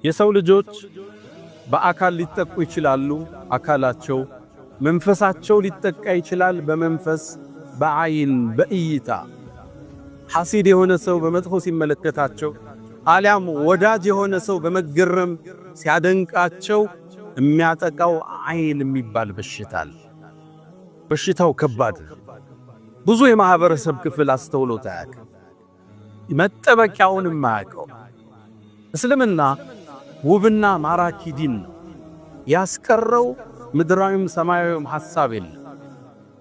የሰው ልጆች በአካል ሊጠቁ ይችላሉ፣ አካላቸው መንፈሳቸው ሊጠቃ ይችላል፣ በመንፈስ በአይን በእይታ ሐሲድ የሆነ ሰው በመጥፎ ሲመለከታቸው አሊያም ወዳጅ የሆነ ሰው በመገረም ሲያደንቃቸው የሚያጠቃው አይን የሚባል በሽታል። በሽታው ከባድ ብዙ የማህበረሰብ ክፍል አስተውሎት አያውቅም፣ መጠበቂያውን የማያውቀው። እስልምና ውብና ማራኪ ዲን ነው። ያስቀረው ምድራዊም ሰማያዊም ሐሳብ የለም።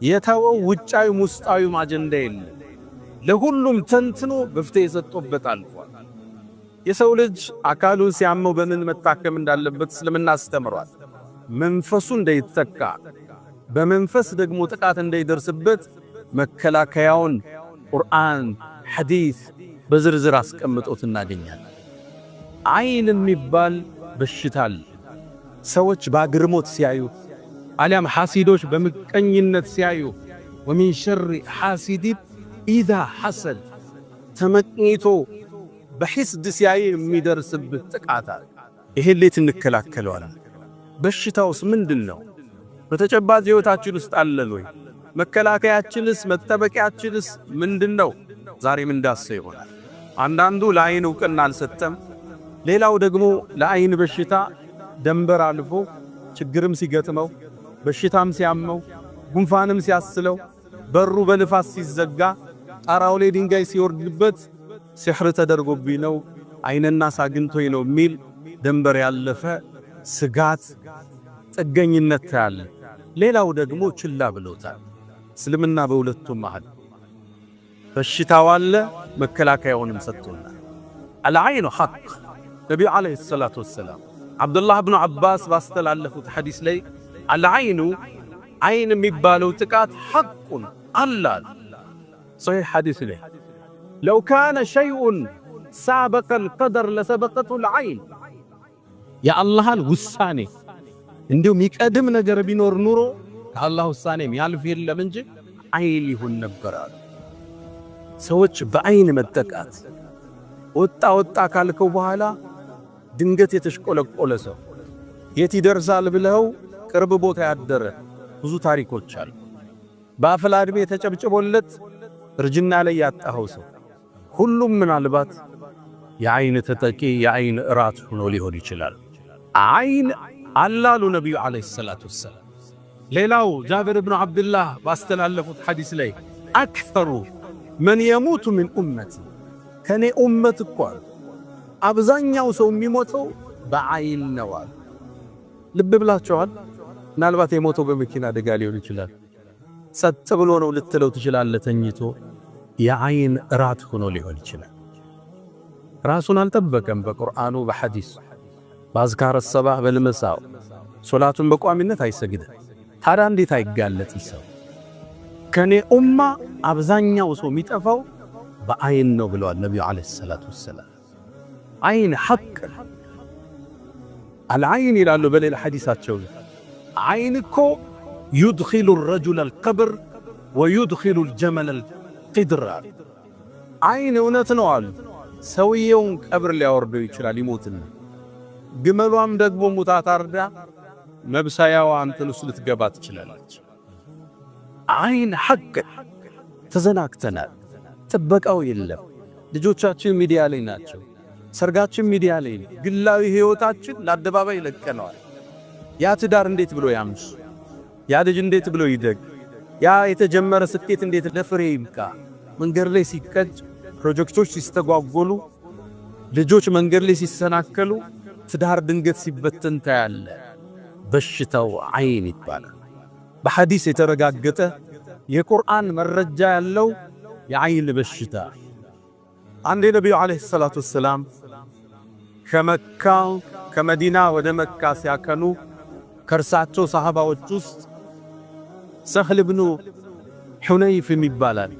የተወው ውጫዊም ውስጣዊም አጀንዳ የለም። ለሁሉም ተንትኖ መፍትሄ ሰጥቶበት አልፏል። የሰው ልጅ አካሉን ሲያመው በምን መታከም እንዳለበት እስልምና አስተምሯል። መንፈሱ እንዳይጠቃ በመንፈስ ደግሞ ጥቃት እንዳይደርስበት መከላከያውን ቁርአን ሐዲስ በዝርዝር አስቀምጦት እናገኛለን። አይን የሚባል በሽታል። ሰዎች ባግርሞት ሲያዩ አሊያም ሐሲዶች በምቀኝነት ሲያዩ ወሚን ሸር ሐሲድ ኢዛ ሐሰድ ተመቅኝቶ በሕስድ ሲያይ የሚደርስበት ጥቃት አለ። ይሄን እንዴት እንከላከለዋለን? በሽታውስ ምንድነው? በተጨባጭ ሕይወታችን ውስጥ አለን ወይ? መከላከያችንስ መጠበቂያችንስ ምንድነው? ዛሬም እንዳሰው ይሆናል። አንዳንዱ ለአይን ዕውቅና አልሰጠም። ሌላው ደግሞ ለአይን በሽታ ደንበር አልፎ ችግርም ሲገጥመው በሽታም ሲያመው ጉንፋንም ሲያስለው በሩ በንፋስ ሲዘጋ ጣራው ላይ ድንጋይ ሲወርድበት ሲሕር ተደርጎብኝ ነው አይንና ሳግንቶኝ ነው የሚል ደንበር ያለፈ ስጋት ጥገኝነት ያለ። ሌላው ደግሞ ችላ ብሎታል። እስልምና በሁለቱም መሃል በሽታው አለ፣ መከላከያውንም ሰጥቶናል። አልዓይኑ ሐቅ ነቢዩ ዓለይሂ ሰላቱ ወሰላም ዓብዱላህ ብኑ ዓባስ ባስተላለፉት ሐዲስ ላይ አልዓይኑ አይን የሚባለው ጥቃት ሐቁን አላል ሶሒህ ሐዲስ ላይ ለው ካነ ሸይኡን ሳበቀል ቀደር ለሰበቀቱ ልዓይን የአላህን ውሳኔ እንዲሁ የሚቀድም ነገር ቢኖር ኑሮ ከአላህ ውሳኔ ያልፍ የለም እንጂ አይን ይሁን ነበራል። ሰዎች በአይን መጠቃት ወጣ ካልከው በኋላ ድንገት የተሽቆለቆለ ሰው የት ይደርሳል ብለው ቅርብ ቦታ ያደረ ብዙ ታሪኮች አሉ። በአፍላ ዕድሜ ተጨብጭቦለት እርጅና ላይ ያጣኸው ሰው ሁሉም ምናልባት የአይን ተጠቂ የአይን እራት ሆኖ ሊሆን ይችላል። አይን አላሉ ነቢዩ ዓለይሂ ሰላቱ ወሰላም። ሌላው ጃብር ብኑ ዓብድላህ ባስተላለፉት ሐዲስ ላይ አክተሩ መን የሙቱ ምን ኡመቲ ከኔ ኡመት እኮ አብዛኛው ሰው የሚሞተው በአይን ነው አሉ። ልብ ብላችኋል? ምናልባት የሞተው በመኪና አደጋ ሊሆን ይችላል። ሰጥ ብሎ ነው ልትለው ትችላለህ። ተኝቶ የአይን እራት ሆኖ ሊሆን ይችላል። ራሱን አልጠበቀም። በቁርአኑ በሐዲስ በአዝካረ ሰባህ በልመሳው ሶላቱን በቋሚነት አይሰግድም። ታዲያ እንዴት አይጋለጥ ይሰው? ከኔ ኡማ አብዛኛው ሰው የሚጠፋው በአይን ነው ብለዋል ነቢዩ ዓለይሂ ሰላቱ ወሰላም። አይን ሐቅ አልዓይን ይላሉ በሌላ ሐዲሳቸው አይን እኮ يدخل الرجل القبر ويدخل الجمل القدر። አይን እውነት ነው አሉ። ሰውየውን ቀብር ሊያወርደው ይችላል ይሞትና፣ ግመሏም ደግሞ ሙታ ታርዳ መብሳያዋ አንተን ውስጥ ልትገባ ትችላለች። አይን ሐቅ ተዘናክተናል። ጥበቃው የለም። ልጆቻችን ሚዲያ ላይ ናቸው። ሰርጋችን ሚዲያ ላይ ነው። ግላዊ ህይወታችን ለአደባባይ ለቀነዋል። ያ ትዳር እንዴት ብሎ ያምሽ? ያ ልጅ እንዴት ብሎ ይደግ? ያ የተጀመረ ስኬት እንዴት ለፍሬ ይብቃ? መንገድ ላይ ሲቀጭ፣ ፕሮጀክቶች ሲስተጓጎሉ፣ ልጆች መንገድ ላይ ሲሰናከሉ፣ ትዳር ድንገት ሲበተን ታያለ። በሽታው አይን ይባላል። በሐዲስ የተረጋገጠ የቁርአን መረጃ ያለው የአይን በሽታ። አንድ ነብዩ ዓለይሂ ሰላቱ ወሰላም ከመካ ከመዲና ወደ መካ ሲያከኑ ከርሳቸው ሰሃባዎች ውስጥ ሰህል ብኑ ሁነይፍ ይባላል።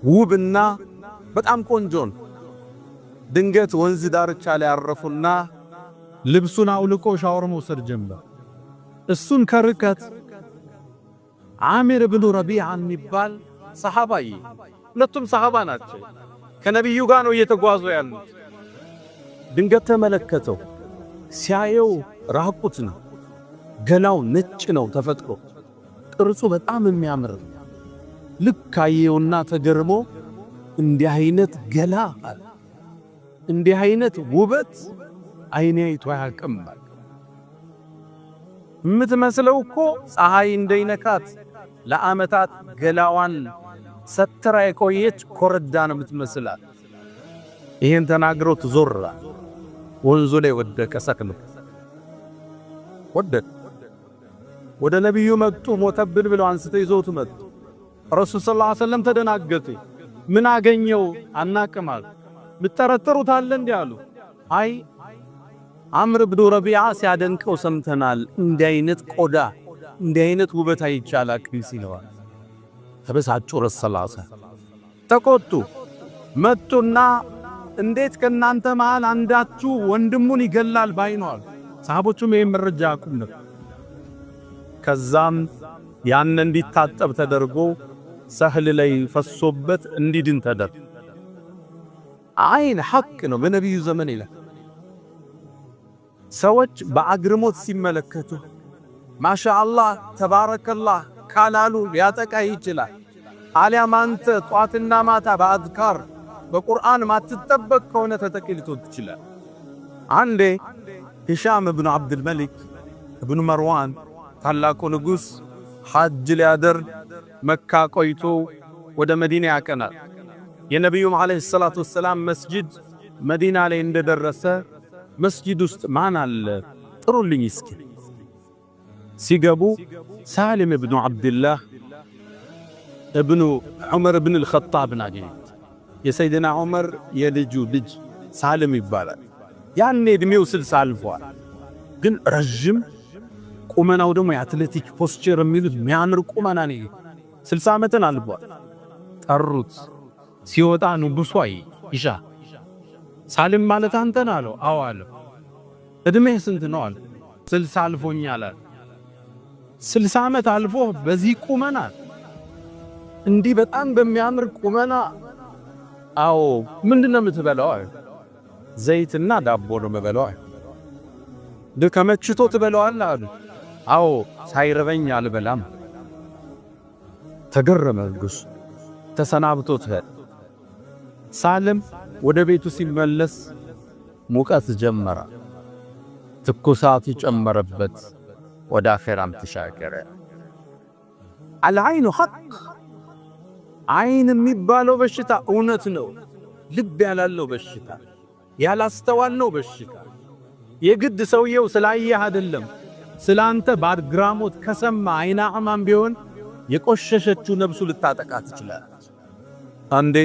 ውብና በጣም ቆንጆን ድንገት ወንዝ ዳርቻ ላይ ያረፉና ልብሱን አውልቆ ሻወር መውሰድ ጀመረ። እሱን ከርቀት ዓሚር ብኑ ረቢዓ የሚባል ሰሃባይ፣ ሁለቱም ሰሃባ ናቸው። ከነብዩ ጋር ነው እየተጓዙ ያሉት። ድንገት ተመለከተው። ሲያየው ራቁት ነው። ገላው ነጭ ነው ተፈጥሮ ቅርጹ በጣም የሚያምር ልክ አየውና ተገርሞ እንዲህ አይነት ገላ እንዲህ አይነት ውበት አይኔ አይቶ አያውቅም። የምትመስለው እኮ ፀሐይ እንደይነካት ለዓመታት ገላዋን ሰትራ የቆየች ኮረዳ ነው የምትመስላት። ይሄን ተናግሮ ተዞራ ወንዙ ላይ ወደቀ። ሰክኖ ወደቀ። ወደ ነብዩ መጡ። ሞተብን ብለው አንስተው ይዘውት መጡ። ረሱል ሰለላሁ ዐለይሂ ወሰለም ተደናገጡ። ምን አገኘው አናቅም አሉ። ምትጠረጥሩት አለ እንዴ አሉ። አይ አምር ብኑ ረቢዓ ሲያደንቀው ሰምተናል። እንዲህ አይነት ቆዳ እንዲህ አይነት ውበት አይቻላል ሲለዋል። ተበሳጩ። ረሱል ሰለላሁ ዐለይሂ ወሰለም ተቆጡ። መጡና እንዴት ከናንተ መሃል አንዳችሁ ወንድሙን ይገላል ባይኗል? ሰሃቦቹም ይሄን መረጃ አቁም ነው። ከዛም ያን እንዲታጠብ ተደርጎ ሰህል ላይ ፈሶበት እንዲድን ተደረገ። አይን ሐቅ ነው በነብዩ ዘመን ይላል። ሰዎች በአግርሞት ሲመለከቱ ማሻአላህ ተባረከላህ ካላሉ ሊያጠቃ ይችላል። አሊያም አንተ ጧትና ማታ በአዝካር በቁርአን ማትጠበቅ ከሆነ ተጠቂልቶ ይችላል። አንዴ ሂሻም ኢብኑ አብዱል መሊክ ኢብኑ መርዋን ታላቁ ንጉስ ሐጅ ሊያደርግ መካ ቆይቶ ወደ መዲና ያቀናል። የነብዩ አለይሂ ሰላቱ ወሰላም መስጂድ መዲና ላይ እንደደረሰ መስጂድ ውስጥ ማን አለ ጥሩልኝ እስኪ ሲገቡ ሳሊም ኢብኑ አብዱላህ ኢብኑ ዑመር ኢብኑ አልኸጣብ ናገኙት። የሰይድና ዑመር የልጁ ልጅ ሳሊም ይባላል። ያኔ እድሜው 60 አልፏል፣ ግን ረጅም ቁመናው ደግሞ የአትሌቲክ ፖስቸር የሚሉት የሚያምር ቁመና ነው። 60 ዓመትን አልፏል። ጠሩት። ሲወጣ ንጉሡ ይሻ ሳሊም ማለት አንተ ነህ አለው። አዎ አለው። እድሜህ ስንት ነው አለ። 60 አልፎኛል አለ። 60 ዓመት አልፎ በዚህ ቁመና እንዲህ በጣም በሚያምር ቁመና አዎ ምንድነው የምትበላው? ዘይትና ዳቦ ነው የምበላው። ከመችቶ ትበላዋለህ አሉ። አዎ ሳይረበኝ አልበላም። ተገረመ ንጉሡ። ተሰናብቶት ሄደ። ሳሊም ወደ ቤቱ ሲመለስ ሙቀት ጀመረ። ትኩሳት ይጨመረበት ወደ አኺራም ተሻገረ። አልዓይኑ ሐቅ አይን የሚባለው በሽታ እውነት ነው። ልብ ያላለው በሽታ ያላስተዋልነው በሽታ የግድ ሰውየው ስላየህ አይደለም። ስላንተ ባድግራሞት ከሰማ አይና አማን ቢሆን የቆሸሸችው ነብሱ ልታጠቃ ትችላለች። አንዴ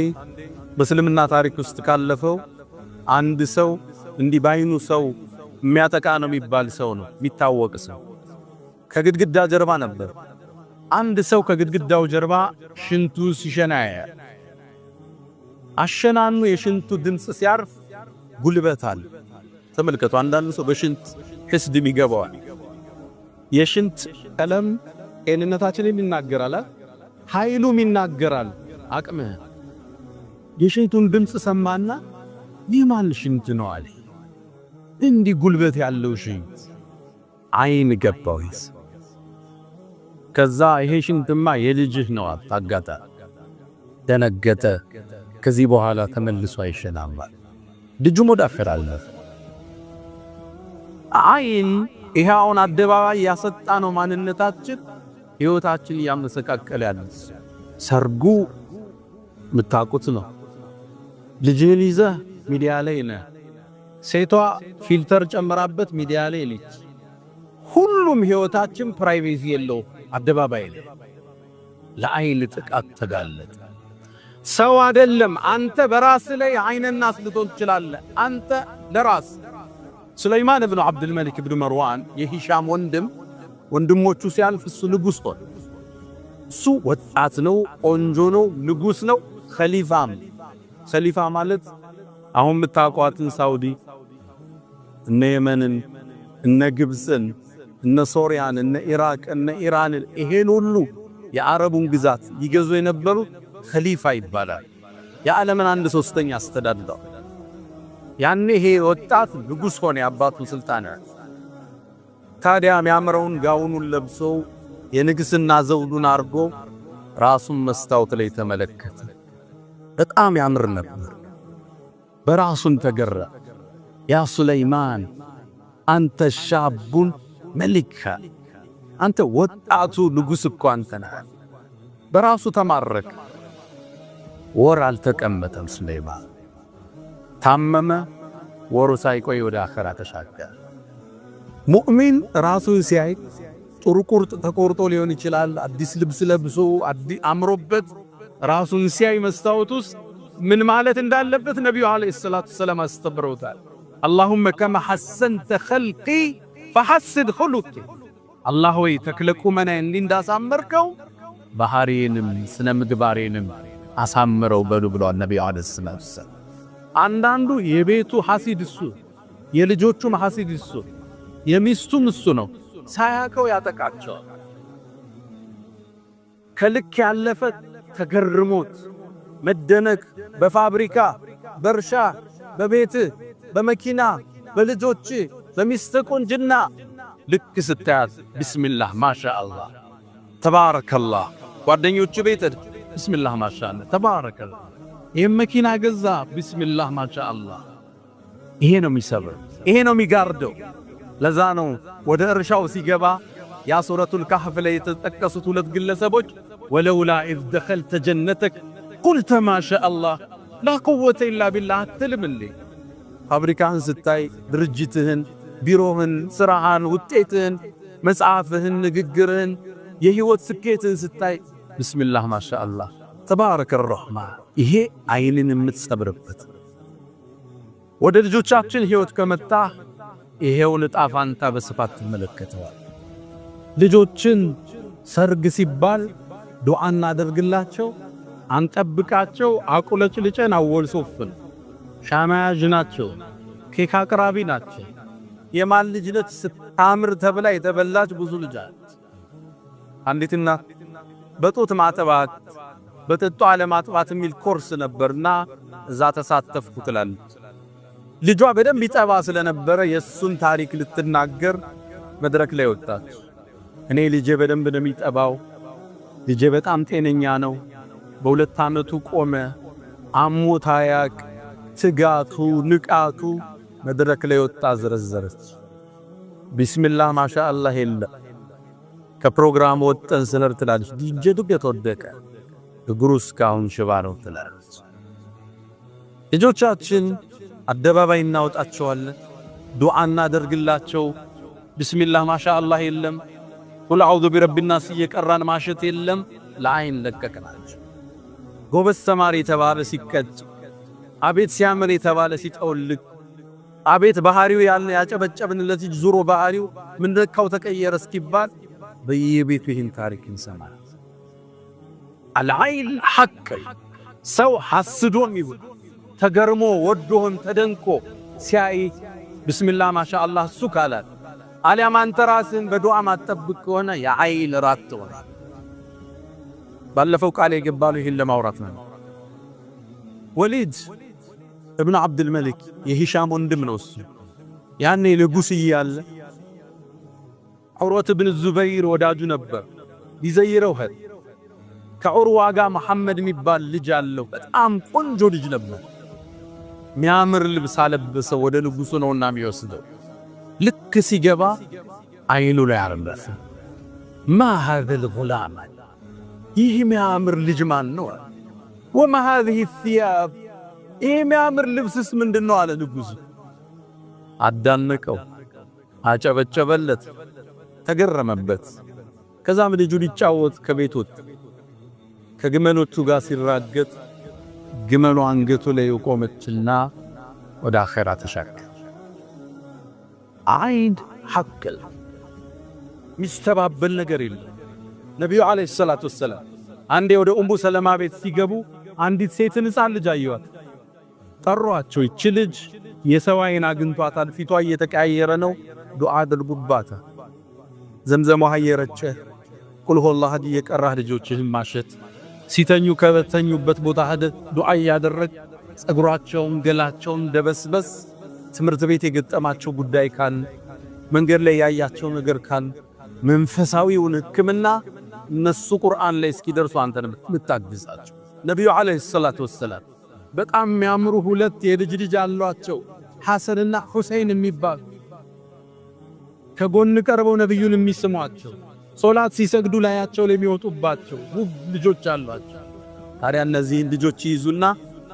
በእስልምና ታሪክ ውስጥ ካለፈው አንድ ሰው እንዲህ ባይኑ ሰው የሚያጠቃ ነው የሚባል ሰው ነው የሚታወቅ ሰው ከግድግዳ ጀርባ ነበር። አንድ ሰው ከግድግዳው ጀርባ ሽንቱ ሲሸና ያያል። አሸናኑ የሽንቱ ድምጽ ሲያርፍ ጉልበታል። ተመልከቱ። አንዳንድ ሰው በሽንት ህስድም ይገባዋል። የሽንት ቀለም ጤንነታችንን ይናገራል፣ ኃይሉም ይናገራል። አቅምህ የሽንቱን ድምጽ ሰማና ይማል ሽንት ነው አለ። እንዲህ ጉልበት ያለው ሽንት አይን ገባው። ከዛ ይሄ ሽንትማ የልጅህ ነው አጣጋታ። ደነገጠ። ከዚህ በኋላ ተመልሶ አይሸናም። ልጁ ሞዳፈራል። አይን ይሄውን አደባባይ ያሰጣ ነው ማንነታችን ህይወታችን ያመሰቃቀለ ያለ ሰርጉ ምታቁት ነው። ልጅህን ይዘህ ሚዲያ ላይ ነህ። ሴቷ ፊልተር ጨምራበት ሚዲያ ላይ ልጅ ሁሉም ህይወታችን ፕራይቬሲ የለው አደባባይ ላይ ለአይን ጥቃት ተጋለጠ። ሰው አይደለም አንተ በራስ ላይ አይንና አስልቶን ትችላለህ። አንተ ለራስ ሱለይማን ኢብኑ አብዱል መሊክ ኢብኑ መርዋን የሂሻም ወንድሞቹ ሲያልፍ እሱ ንጉስ ሆነ። እሱ ወጣት ነው፣ ቆንጆ ነው፣ ንጉስ ነው፣ ኸሊፋም። ኸሊፋ ማለት አሁን የምታውቋትን ሳውዲ እነ የመንን እነ ግብፅን እነ ሶሪያን እነ ኢራቅ እነ ኢራንን ይሄን ሁሉ የአረቡን ግዛት ይገዙ የነበሩ ኸሊፋ ይባላል። የዓለምን 1/3 አስተዳድረው ያኔ ይሄ ወጣት ንጉስ ሆነ አባቱ ስልጣን ታዲያ የሚያምረውን ጋውኑን ለብሶ የንግስና ዘውዱን አርጎ ራሱን መስታወት ላይ ተመለከተ በጣም ያምር ነበር በራሱን ተገረ ያ ሱለይማን አንተ ሻቡን መልካ አንተ ወጣቱ ንጉስ እኮ አንተ ነህ በራሱ ተማረከ ወር አልተቀመጠም ሱለይማን ታመመ ወሩ ሳይቆይ ወደ አኺራ ተሻገረ ሙእሚን ራሱን ሲያይ ጥሩ ቁርጥ ተቆርጦ ሊሆን ይችላል አዲስ ልብስ ለብሶ አምሮበት ራሱን ሲያይ መስታወቱስ ምን ማለት እንዳለበት ነብዩ አለይሂ ሰላቱ ሰላም አስተምረውታል اللهم كما حسنت خلقي فحسن خلقي الله ወይ ተክለቁመና እንዳሳመርከው ባህሪንም ስነ ምግባሬንም አሳምረው በሉ ብለዋል ነብዩ አለይሂ ሰላቱ ሰላም አንዳንዱ የቤቱ ሐሲድ እሱ የልጆቹም ሐሲድ እሱ የሚስቱም እሱ ነው ሳያቀው ያጠቃቸዋል ከልክ ያለፈ ተገርሞት መደነቅ በፋብሪካ በርሻ በቤት በመኪና በልጆች በሚስተቁንጅና ልክ ስታያት ቢስሚላህ ማሻአላህ ተባረከላህ ጓደኞቹ ቤት ቢስሚላህ ማሻአላህ ተባረከላህ ይሄን መኪና ገዛ ቢስሚላህ ማሻአላህ ይሄ ነው የሚሰብር ይሄ ነው የሚጋርደው ለዛ ነው ወደ እርሻው ሲገባ ያ ሱረቱል ካህፍ ላይ የተጠቀሱት ሁለት ግለሰቦች ወለውላ ኢዝ ደኸልተ ጀነተክ ቁልተ ማሻአላህ ላ ቁወተ ኢላ ቢላህ አትልምልኝ ፋብሪካን ስታይ ድርጅትህን ቢሮህን ስራህን ውጤትህን መጽሐፍህን ንግግርህን የህይወት ስኬትን ስታይ ቢስሚላህ ማሻአላህ ተባረከ الرحمن ይሄ አይንን የምትሰብርበት ወደ ልጆቻችን ህይወት ከመጣ ይሄው ንጣፋንታ በስፋት ተመለከተዋል ልጆችን ሰርግ ሲባል ዱዓ እናደርግላቸው አንጠብቃቸው አቁለጭልጨን አወልሶፍን ሻማያጅ ናቸው ኬክ አቅራቢ ናቸው የማን ልጅ ነች ስታምር ተብላ የተበላች ብዙ ልጅ አለች አንዲት እናት በጡት ማጠባት በጥጧ ለማጥባት የሚል ኮርስ ነበርና እዛ ተሳተፍኩ ትላለች ልጇ በደንብ ይጠባ ስለነበረ የሱን ታሪክ ልትናገር መድረክ ላይ ወጣች እኔ ልጄ በደንብ ነው የሚጠባው ልጄ በጣም ጤነኛ ነው በሁለት አመቱ ቆመ አሞት አያቅ ትጋቱ ንቃቱ መድረክ ላይ ወጣ ዘረዘረች ቢስሚላህ ማሻአላህ የለ ከፕሮግራም ወጣን ስነር ትላለች ዲጄቱ ከተወደቀ እግሩስ ካሁን ሽባ ነው ትላለች ልጆቻችን አደባባይ እናወጣቸዋለን ዱዓ እናደርግላቸው ቢስሚላህ ማሻአላህ የለም ቁል አዑዙ ቢረቢናስ እየቀራን ማሸት የለም ለአይን ለቀቀናቸው ጎበዝ ተማሪ የተባለ ሲቀጭ አቤት ሲያምር የተባለ ሲጠውልቅ አቤት ባህሪው ያለ ያጨበጨብንለት ዙሮ ባህሪው ምን ደካው ተቀየረ እስኪባል በየቤቱ ይህን ታሪክ እንሰማለን አልዓይል ሐቅ ሰው ሐስዶም ይሁን ተገርሞ ወዶም ተደንቆ ሲያይ ቢስሚላህ ማሻአላህ ሱካላት አሊያም አንተ ራስን በዱዓ ማጠብቅ ሆነ የዓይል ራት ሆነ ባለፈው ቃል የገባሉ ይሄን ለማውራት ነው ወሊድ ابن عبد الملك የሂሻም ወንድም ነው እሱ ያኔ ንጉስ ይያለ ዑርወት ኢብኑ ዙበይር ወዳጁ ነበር ይዘይረው ሄድ ከዑርዋ ጋር መሐመድ የሚባል ልጅ አለው በጣም ቆንጆ ልጅ ነበር ሚያምር ልብስ አለበሰ ወደ ንጉሱ ነውና የሚወስደው ልክ ሲገባ አይኑ ላይ አረፈ ما هذا الغلام ይህ ሚያምር ልጅ ማን ነው وما هذه الثياب ይህ ሚያምር ልብስስ ምንድነው አለ ንጉሱ አዳነቀው አጨበጨበለት ተገረመበት ከዛም ልጁ ሊጫወት ከቤት ወጣ ከግመሎቹ ጋር ሲራገጥ ግመሉ አንገቱ ላይ ቆመችና ወደ አኺራ ተሻገረ አይን ሐቅል ሚስተባበል ነገር የለም ነብዩ አለይሂ ሰላቱ ወሰለም አንዴ ወደ ኡሙ ሰለማ ቤት ሲገቡ አንዲት ሴትን ሕፃን ልጅ አየዋት ጠሯቸው እቺ ልጅ የሰው አይን አግንቷታል ፊቷ እየተቀያየረ ነው ዱዓ አድርጉባት ዘምዘም ውሃ እየረጨ ቁል ሁወላህ እየቀራህ ልጆችህን ማሸት ሲተኙ ከበተኙበት ቦታ ሄደ ዱዓ ያደረግ ጸጉራቸውን ገላቸውን ደበስበስ ትምህርት ቤት የገጠማቸው ጉዳይ ካል መንገድ ላይ ያያቸው ነገር ካል መንፈሳዊውን ህክምና እነሱ ቁርአን ላይ እስኪደርሱ አንተን ምታግዛቸው። ነብዩ አለይሂ ሰላቱ ወሰለም በጣም የሚያምሩ ሁለት የልጅ ልጅ አሏቸው ሐሰንና ሁሰይን የሚባሉ ከጎን ቀርበው ነብዩን የሚስሟቸው ሶላት ሲሰግዱ ላያቸው ላይ የሚወጡባቸው ውብ ልጆች አሏቸው። ታዲያ እነዚህን ልጆች ይዙና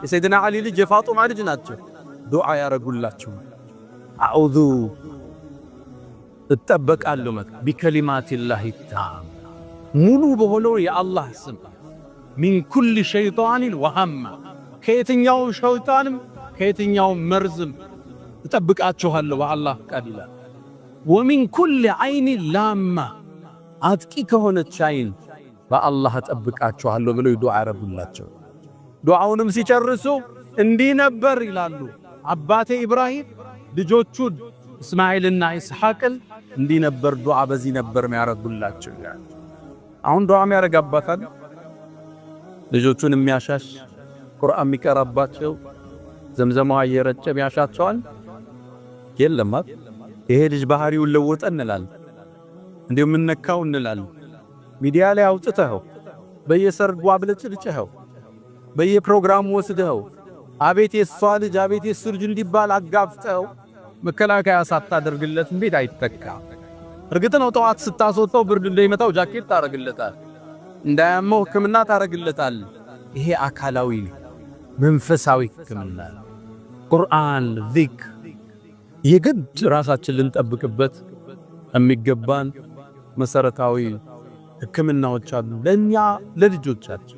የሰይድና አሊ ልጅ የፋጡማ ልጅ ናቸው ዱዓ ያረጉላቸው። አዑዙ እጠበቃለሁ ቢከሊማቲላሂ ታም ሙሉ በሆነው የአላህ ስም ሚን ኩል ሸይጣንን ወሃማ ከየትኛው ሸይጣንም ከየትኛው መርዝም እጠብቃችኋለሁ በአላህ ቃል ይላል። ወሚን ኩል ዐይን ላማ አጥቂ ከሆነች ዐይን በአላህ እጠብቃችኋለሁ ብለው ዱዓ ያረጉላቸው። ዱዓውንም ሲጨርሱ እንዲህ ነበር ይላሉ አባቴ ኢብራሂም ልጆቹን እስማኤልና ኢስሐቅን እንዲህ ነበር ዱዓ በዚህ ነበር የሚያረጉላቸው ይላል። አሁን ዱዓ የሚያረጋባታል ልጆቹን የሚያሻሽ ቁርአን የሚቀራባቸው ዘምዘማው እየረጨ የሚያሻቸዋል የለም። ይሄ ልጅ ባህሪውን ለወጠ እንላለን እንዴው ምን ነካው እንላለን። ሚዲያ ላይ አውጥተው በየሰርጉ አብለጭልጭኸው በየፕሮግራሙ ወስደው አቤት የሷ ልጅ አቤት የሱ ልጅ እንዲባል አጋፍጠው መከላከያ ሳታደርግለት እንዴት አይተካ። እርግጥ ነው ጠዋት ስታስወጣው ብርድ እንዳይመታው ጃኬት ታረግለታል፣ እንዳያመው ህክምና ታረግለታል። ይሄ አካላዊ መንፈሳዊ ህክምና ቁርአን ዚክር የግድ ራሳችን ልንጠብቅበት የሚገባን መሰረታዊ ህክምናዎች አሉ ለኛ ለልጆቻችን።